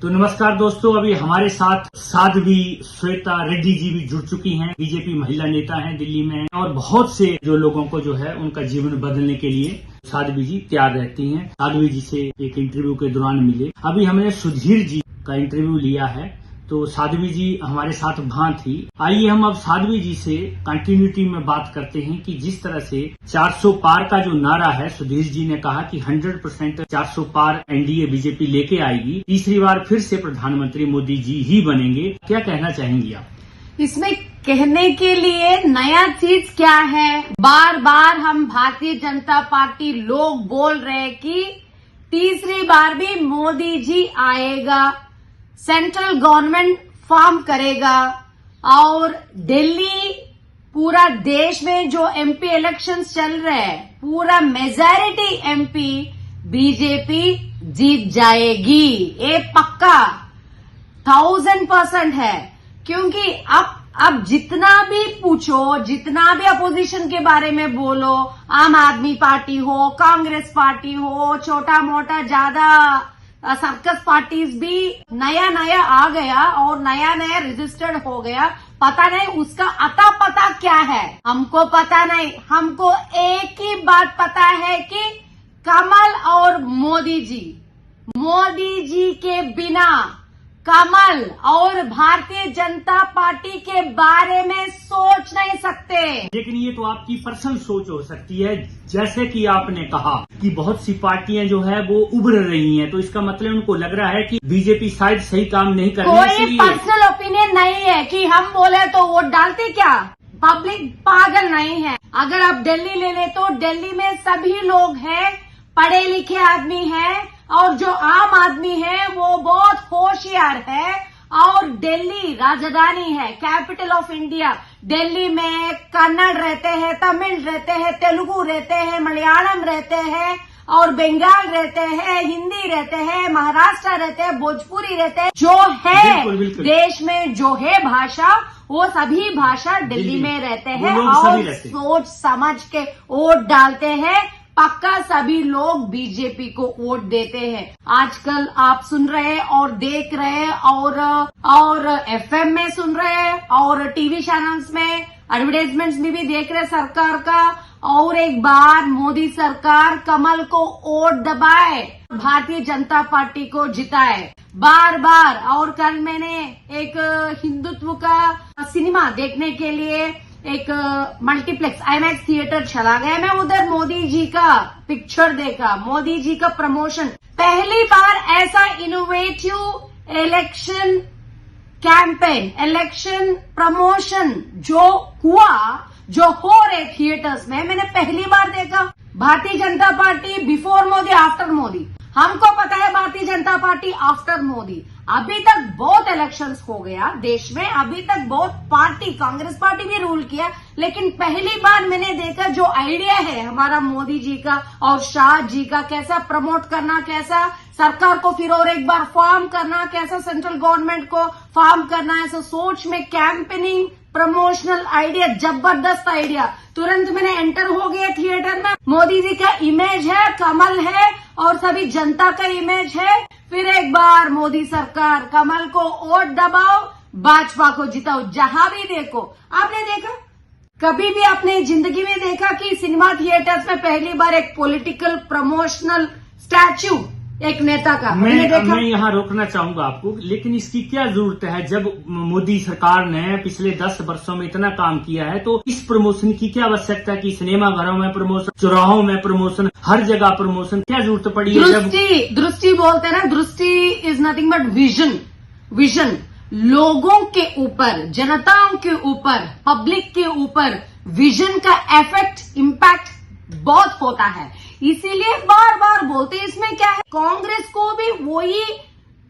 तो नमस्कार दोस्तों, अभी हमारे साथ साध्वी श्वेता रेड्डी जी भी जुड़ चुकी हैं। बीजेपी महिला नेता हैं दिल्ली में, और बहुत से जो लोगों को जो है उनका जीवन बदलने के लिए साध्वी जी तैयार रहती हैं। साध्वी जी से एक इंटरव्यू के दौरान मिले। अभी हमने सुधीर जी का इंटरव्यू लिया है, तो साध्वी जी हमारे साथ वहां थी। आइए हम अब साध्वी जी से कंटिन्यूटी में बात करते हैं कि जिस तरह से 400 पार का जो नारा है, सुधीर जी ने कहा कि 100% 400 पार एनडीए बीजेपी लेके आएगी, तीसरी बार फिर से प्रधानमंत्री मोदी जी ही बनेंगे। क्या कहना चाहेंगी आप इसमें? कहने के लिए नया चीज क्या है? बार बार हम भारतीय जनता पार्टी लोग बोल रहे हैं कि तीसरी बार भी मोदी जी आएगा, सेंट्रल गवर्नमेंट फॉर्म करेगा, और दिल्ली पूरा देश में जो एमपी इलेक्शंस चल रहे हैं, पूरा मेजॉरिटी एमपी बीजेपी जीत जाएगी। ये पक्का 1000% है, क्योंकि अब जितना भी पूछो, जितना भी अपोजिशन के बारे में बोलो, आम आदमी पार्टी हो, कांग्रेस पार्टी हो, छोटा मोटा ज्यादा सर्कस पार्टीज भी नया आ गया और नया रजिस्टर्ड हो गया। पता नहीं उसका अता पता क्या है, हमको पता नहीं। हमको एक ही बात पता है कि कमल और मोदी जी के बिना कमल और भारतीय जनता पार्टी के बारे में सोच नहीं सकते। लेकिन ये तो आपकी पर्सनल सोच हो सकती है। जैसे कि आपने कहा कि बहुत सी पार्टियां जो है वो उभर रही हैं, तो इसका मतलब उनको लग रहा है कि बीजेपी शायद सही काम नहीं कर रही है। कोई पर्सनल ओपिनियन नहीं है कि हम बोले तो वोट डालते क्या? पब्लिक पागल नहीं है। अगर आप दिल्ली ले ले तो दिल्ली में सभी लोग हैं, पढ़े लिखे आदमी हैं, और जो आम आदमी है वो बहुत होशियार है। और दिल्ली राजधानी है, कैपिटल ऑफ इंडिया। दिल्ली में कन्नड़ रहते हैं, तमिल रहते हैं, तेलुगु रहते हैं, मलयालम रहते हैं, और बंगाल रहते हैं, हिंदी रहते हैं, महाराष्ट्र रहते हैं, भोजपुरी रहते हैं। जो है बिल्कुल। देश में जो है भाषा, वो सभी भाषा दिल्ली में रहते हैं, और सोच समझ के वोट डालते हैं। पक्का सभी लोग बीजेपी को वोट देते हैं। आजकल आप सुन रहे हैं और देख रहे हैं, और एफएम में सुन रहे हैं, और टीवी चैनल्स में एडवर्टाइजमेंट्स में भी देख रहे हैं सरकार का। और एक बार मोदी सरकार कमल को वोट दबाए, भारतीय जनता पार्टी को जिताए बार। और कल मैंने एक हिंदुत्व का सिनेमा देखने के लिए एक मल्टीप्लेक्स आईमैक्स थिएटर चला गया। मैं उधर मोदी जी का पिक्चर देखा, मोदी जी का प्रमोशन। पहली बार ऐसा innovative election campaign, election promotion जो हो रहे थिएटर्स में, मैंने पहली बार देखा। भारतीय Janata party before Modi, after Modi. हमको पता है भारतीय जनता पार्टी आफ्टर मोदी। अभी तक बहुत इलेक्शंस हो गया देश में, अभी तक बहुत पार्टी, कांग्रेस पार्टी भी रूल किया, लेकिन पहली बार मैंने देखा जो आइडिया है हमारा मोदी जी का और शाह जी का, कैसा प्रमोट करना, कैसा सरकार को फिर और एक बार फॉर्म करना, कैसा सेंट्रल गवर्नमेंट को फॉर्म करना, ऐसा सोच में कैंपेनिंग, प्रमोशनल आइडिया, जबरदस्त आइडिया। तुरंत मैंने एंटर हो गया थिएटर में। मोदी जी का इमेज है, कमल है, और सभी जनता का इमेज है। फिर एक बार मोदी सरकार, कमल को वोट दबाओ, भाजपा को जिताओ। जहां भी देखो, आपने देखा कभी भी अपने जिंदगी में देखा कि सिनेमा थिएटर्स में पहली बार एक पॉलिटिकल प्रमोशनल स्टैच्यू एक नेता का मैं यहाँ रोकना चाहूंगा आपको, लेकिन इसकी क्या जरूरत है? जब मोदी सरकार ने पिछले 10 वर्षों में इतना काम किया है, तो इस प्रमोशन की क्या आवश्यकता है कि सिनेमा घरों में प्रमोशन, चौराहों में प्रमोशन, हर जगह प्रमोशन, क्या जरूरत पड़ी है? दृष्टि बोलते हैं ना, दृष्टि इज नथिंग बट विजन। लोगों के ऊपर, जनताओं के ऊपर, पब्लिक के ऊपर विजन का इफेक्ट, इम्पैक्ट बहुत होता है। इसीलिए बार बार बोलते हैं। इसमें क्या है, कांग्रेस को भी वही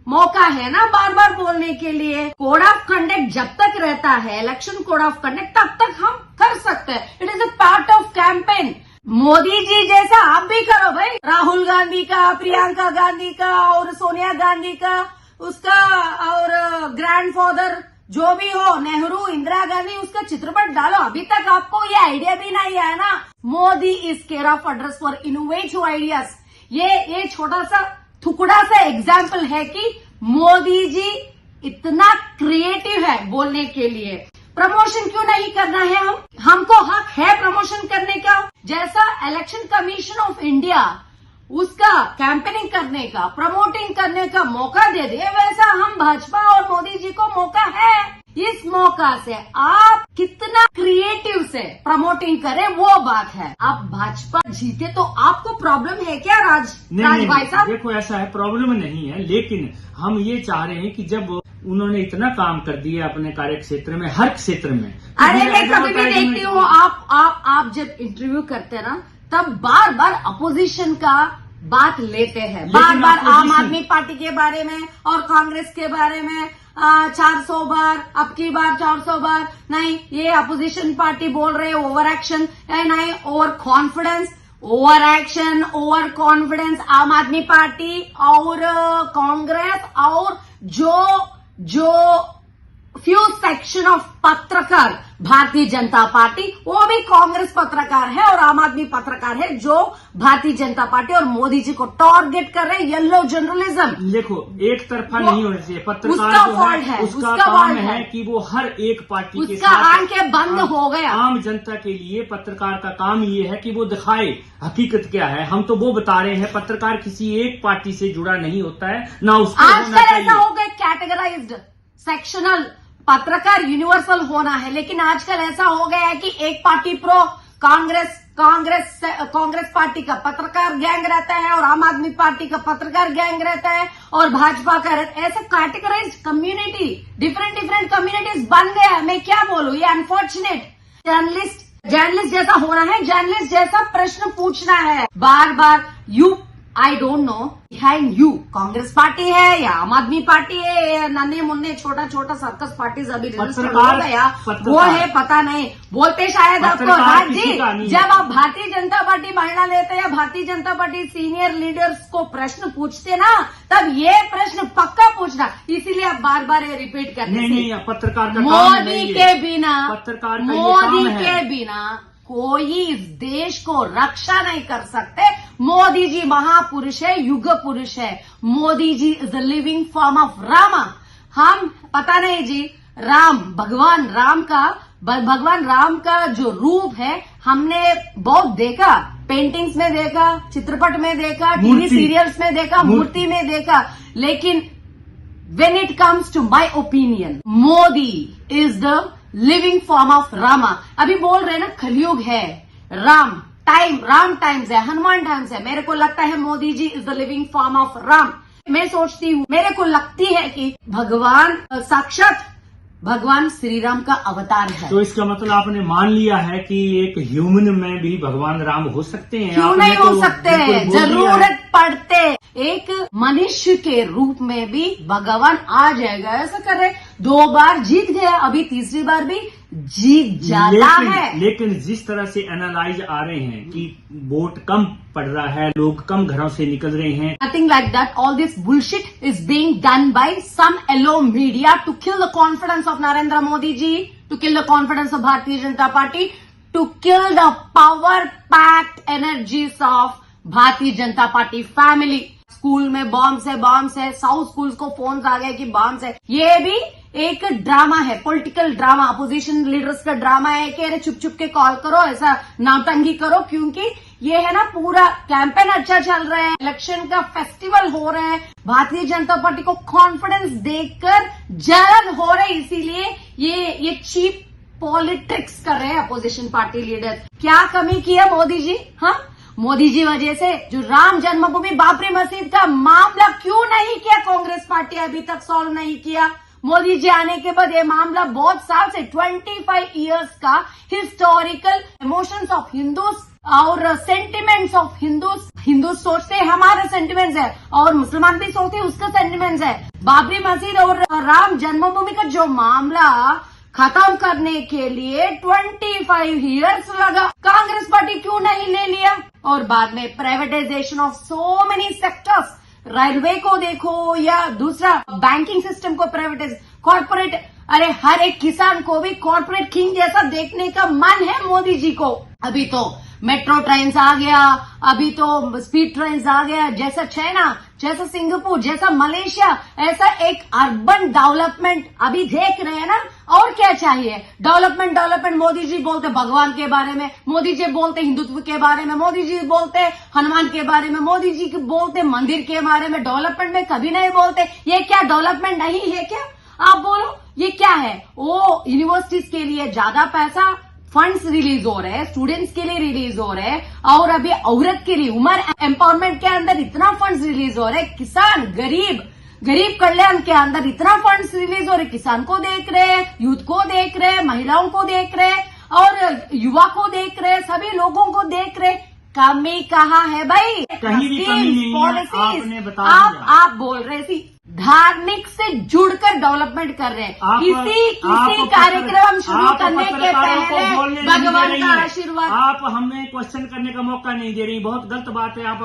मौका है ना बार बार बोलने के लिए। कोड ऑफ कंडक्ट जब तक रहता है, इलेक्शन कोड ऑफ कंडक्ट, तब तक हम कर सकते हैं। It is a part of campaign. Modi ji जैसा आप भी करो भाई। राहुल गांधी का, प्रियंका गांधी का, और सोनिया गांधी का, उसका, और ग्रैंडफादर जो भी हो, नेहरू, इंदिरा गांधी, उसका चित्रपट डालो। अभी तक आपको ये आइडिया भी नहीं आया ना। Modi is care of address for innovative ideas. ये छोटा सा टुकड़ा सा एग्जाम्पल है कि मोदी जी इतना क्रिएटिव है बोलने के लिए, प्रमोशन क्यों नहीं करना है? हमको हक है प्रमोशन करने का। जैसा इलेक्शन कमीशन ऑफ इंडिया उसका कैंपेनिंग करने का, प्रमोटिंग करने का मौका दे दे, वैसा हम भाजपा और मोदी जी को मौका है। इस मौका से आप कितना क्रिएटिव से प्रमोटिंग करें वो बात है। आप भाजपा जीते तो आपको प्रॉब्लम है क्या राज भाई साहब? देखो ऐसा है, प्रॉब्लम नहीं है, लेकिन हम ये चाह रहे हैं कि जब उन्होंने इतना काम कर दिया अपने कार्य क्षेत्र में, हर क्षेत्र में। अरे मैं कभी भी देखती हूँ आप जब इंटरव्यू करते ना तब बार बार अपोजिशन का बात लेते हैं, बार बार आम आदमी पार्टी के बारे में और कांग्रेस के बारे में 400 बार, अब की बार 400 बार। नहीं, ये अपोजिशन पार्टी बोल रहे ओवर एक्शन, नहीं over confidence, over action over confidence आम आदमी पार्टी और कांग्रेस और जो फ्यू सेक्शन ऑफ पत्रकार भारतीय जनता पार्टी, वो भी कांग्रेस पत्रकार है और आम आदमी पत्रकार है जो भारतीय जनता पार्टी और मोदी जी को टारगेट कर रहे हैं। येलो जर्नलिज्म देखो एक तरफा नहीं होना चाहिए। पत्रकार उसका काम है कि वो हर एक पार्टी के साथ आंखें बंद हो गया। आम जनता के लिए पत्रकार का काम ये है कि वो दिखाए हकीकत क्या है। हम तो वो बता रहे हैं, पत्रकार किसी एक पार्टी से जुड़ा नहीं होता है, ना उसका आजकल ऐसा हो गया कैटेगराइज्ड सेक्शनल, पत्रकार यूनिवर्सल होना है, लेकिन आजकल ऐसा हो गया है कि एक पार्टी प्रो कांग्रेस पार्टी का पत्रकार गैंग रहता है और आम आदमी पार्टी का पत्रकार गैंग रहता है और भाजपा का ऐसा कैटेगराइज्ड कम्युनिटी, डिफरेंट कम्युनिटीज बन गया है। मैं क्या बोलूं, ये अनफॉर्चुनेट। जर्नलिस्ट जैसा होना है, जर्नलिस्ट जैसा प्रश्न पूछना है बार बार। I don't know behind you Congress party है या आम आदमी पार्टी है या नन्हे मुन्ने छोटा सर्कस पार्टीज अभी रजिस्टर हो गया, वो है पता नहीं। बोलते शायद आपको राज जी, जब आप भारतीय जनता पार्टी महिला लेते या भारतीय जनता पार्टी सीनियर लीडर्स को प्रश्न पूछते ना, तब ये प्रश्न पक्का पूछना, इसीलिए आप बार बार ये रिपीट करते। नहीं, पत्रकार का मोदी के बिना, पत्रकार मोदी के बिना कोई इस देश को रक्षा नहीं कर सकते। मोदी जी महापुरुष है, युग पुरुष है। Modi ji is the living form of Rama. हम पता नहीं जी, भगवान राम का जो रूप है हमने बहुत देखा, पेंटिंग्स में देखा, चित्रपट में देखा, टीवी सीरियल्स में देखा, मूर्ति में देखा, लेकिन when it comes to my opinion, Modi is the living form of Rama. अभी बोल रहे ना कलयुग है, राम टाइम्स है, हनुमान टाइम्स है। मेरे को लगता है Modi ji is the living form of Ram. मैं सोचती हूँ, मेरे को लगती है कि भगवान साक्षात भगवान श्री राम का अवतार है। तो इसका मतलब आपने मान लिया है कि एक ह्यूमन में भी भगवान राम हो सकते हैं? क्यों नहीं हो सकते? जरूरत पड़ते एक मनुष्य के रूप में भी भगवान आ जाएगा। ऐसा कर रहे, 2 बार जीत गया, अभी तीसरी बार भी जीत जाता है। लेकिन जिस तरह से एनालाइज आ रहे हैं कि वोट कम पड़ रहा है, लोग कम घरों से निकल रहे हैं, nothing like that. All this bullshit is being done by some yellow media to kill the confidence of Narendra Modi ji, to kill the confidence of Bharatiya Janata Party, to kill the power packed energies of Bharatiya Janata Party family. School में bombs है, south schools को phone आ गए कि bombs है। ये भी एक ड्रामा है, पॉलिटिकल ड्रामा, अपोजिशन लीडर्स का ड्रामा है कि अरे चुप के कॉल करो, ऐसा नौटंकी करो, क्योंकि ये है ना पूरा कैंपेन अच्छा चल रहा है, इलेक्शन का फेस्टिवल हो रहा है, भारतीय जनता पार्टी को कॉन्फिडेंस देखकर जलन हो रहा है, इसीलिए ये चीप पॉलिटिक्स कर रहे हैं अपोजिशन पार्टी लीडर। क्या कमी किया मोदी जी? हाँ, मोदी जी वजह से जो राम जन्मभूमि बाबरी मस्जिद का मामला क्यों नहीं किया कांग्रेस पार्टी, अभी तक सॉल्व नहीं किया। मोदी जी आने के बाद ये मामला बहुत साल से 25 इयर्स का हिस्टोरिकल इमोशंस ऑफ हिंदूज और सेंटिमेंट्स ऑफ हिंदूज सोचते हैं हमारा सेंटिमेंट्स है और मुसलमान भी सोचते हैं उसका सेंटिमेंट्स है। बाबरी मस्जिद और राम जन्मभूमि का जो मामला खत्म करने के लिए 25 इयर्स लगा, कांग्रेस पार्टी क्यों नहीं ले लिया? और बाद में privatisation of so many sectors, railway को देखो या दूसरा बैंकिंग सिस्टम को प्राइवेटाइज, कॉर्पोरेट, अरे हर एक किसान को भी कॉर्पोरेट किंग जैसा देखने का मन है मोदी जी को। अभी तो मेट्रो ट्रेन आ गया, अभी तो स्पीड ट्रेन आ गया, जैसा चाइना, जैसा सिंगापुर, जैसा मलेशिया, ऐसा एक अर्बन डेवलपमेंट अभी देख रहे हैं ना। और क्या चाहिए? Development development. मोदी जी बोलते भगवान के बारे में, मोदी जी बोलते हिंदुत्व के बारे में, मोदी जी बोलते हनुमान के बारे में, मोदी जी बोलते मंदिर के बारे में, डेवलपमेंट में कभी नहीं बोलते। ये क्या डेवलपमेंट नहीं है क्या? आप बोलो ये क्या है? वो यूनिवर्सिटीज के लिए ज्यादा पैसा फंड्स रिलीज हो रहे हैं, स्टूडेंट्स के लिए रिलीज हो रहे हैं, और अभी औरत के लिए वुमेन एम्पावरमेंट के अंदर इतना फंड्स रिलीज हो रहे हैं, किसान गरीब कल्याण के अंदर इतना फंड्स रिलीज हो रहे, किसान को देख रहे हैं, यूथ को देख रहे हैं, महिलाओं को देख रहे हैं, और युवा को देख रहे हैं, सभी लोगों को देख रहे हैं। कमी कहाँ है भाई? कहीं भी कमी नहीं है, आपने बता दिया। आप बोल रहे थे धार्मिक से जुड़कर डेवलपमेंट कर रहे हैं। किसी कार्यक्रम शुरू करने के पहले भगवान का आशीर्वाद। आप हमें क्वेश्चन करने का मौका नहीं दे रही, बहुत गलत बात है। आप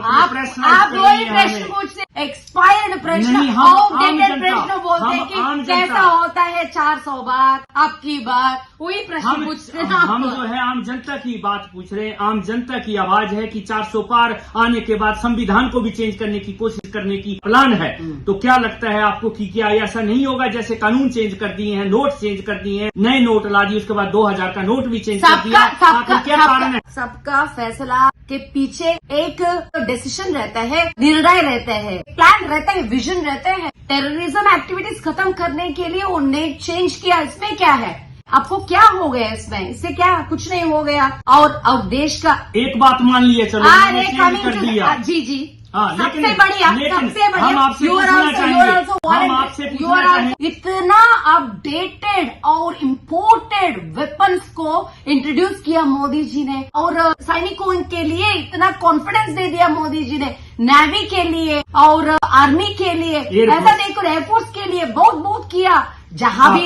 वही प्रश्न पूछते, एक्सपायर्ड प्रश्न, आउटडेटेड प्रश्न बोलते हैं कि कैसा होता है 400 बार, अब की बार वही प्रश्न पूछते हैं। हम जो है आम जनता की बात पूछ रहे हैं, आम जनता की आवाज है कि 400 पार आने के बाद संविधान को भी चेंज करने की कोशिश करने की प्लान है। तो क्या लगता है आपको कि क्या ऐसा नहीं होगा? जैसे कानून चेंज कर दिए हैं, नोट चेंज कर दिए हैं, नए नोट ला दिए, उसके बाद 2000 का नोट भी चेंज कर दिया, क्या कारण है? सबका फैसला के पीछे एक डिसीजन रहता है, निर्णय रहता है, प्लान रहता है, विजन रहते हैं। टेररिज्म एक्टिविटीज खत्म करने के लिए उन्होंने चेंज किया, इसमें क्या है? आपको क्या हो गया इसमें? इससे क्या कुछ नहीं हो गया। और देश का एक बात मान लिया, चलो चेंज कर दिया, जी सबसे बढ़िया हम आपसे पूछना चाहेंगे, इतना अपडेटेड और इम्पोर्टेड वेपन्स को इंट्रोड्यूस किया मोदी जी ने, और सैनिकों के लिए इतना कॉन्फिडेंस दे दिया मोदी जी ने, नेवी के लिए और आर्मी के लिए, ऐसा देखो एयरफोर्स के लिए बहुत किया। जहां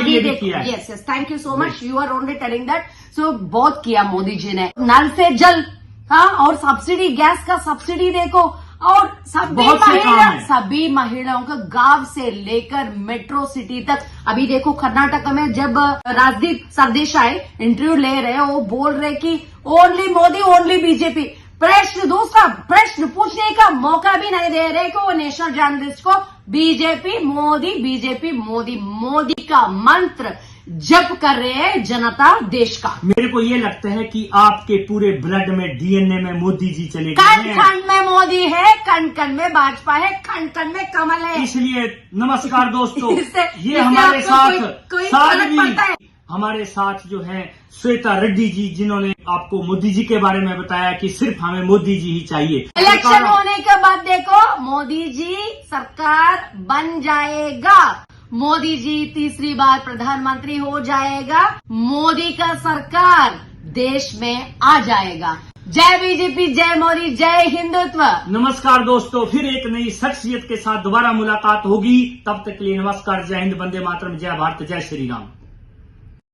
भी देखो, yes thank you so much, you are only telling that. So बहुत किया मोदी जी ने, नल से जल, हाँ, और सब्सिडी, गैस का सब्सिडी देखो, और सभी महिलाओं को गांव से लेकर मेट्रो सिटी तक। अभी देखो कर्नाटक में जब राजदीप सरदेसाई इंटरव्यू ले रहे हैं, वो बोल रहे कि ओनली मोदी ओनली बीजेपी। दूसरा प्रश्न पूछने का मौका भी नहीं दे रहे कि वो नेशनल जर्नलिस्ट को बीजेपी मोदी का मंत्र जप कर रहे हैं जनता देश का। मेरे को ये लगता है कि आपके पूरे ब्लड में, डीएनए में मोदी जी चले गए हैं। कण में मोदी है, कण में भाजपा है, कण में कमल है। इसलिए नमस्कार दोस्तों, ये हमारे साथ हमारे साथ जो है श्वेता रेड्डी जी, जिन्होंने आपको मोदी जी के बारे में बताया कि सिर्फ हमें मोदी जी ही चाहिए। इलेक्शन होने के बाद देखो मोदी जी सरकार बन जाएगा, मोदी जी तीसरी बार प्रधानमंत्री हो जाएगा, मोदी का सरकार देश में आ जाएगा। जय बीजेपी, जय मोदी, जय हिंदुत्व। नमस्कार दोस्तों, फिर एक नई शख्सियत के साथ दोबारा मुलाकात होगी। तब तक के लिए नमस्कार, जय हिंद, वंदे मातरम, जय भारत, जय श्री राम।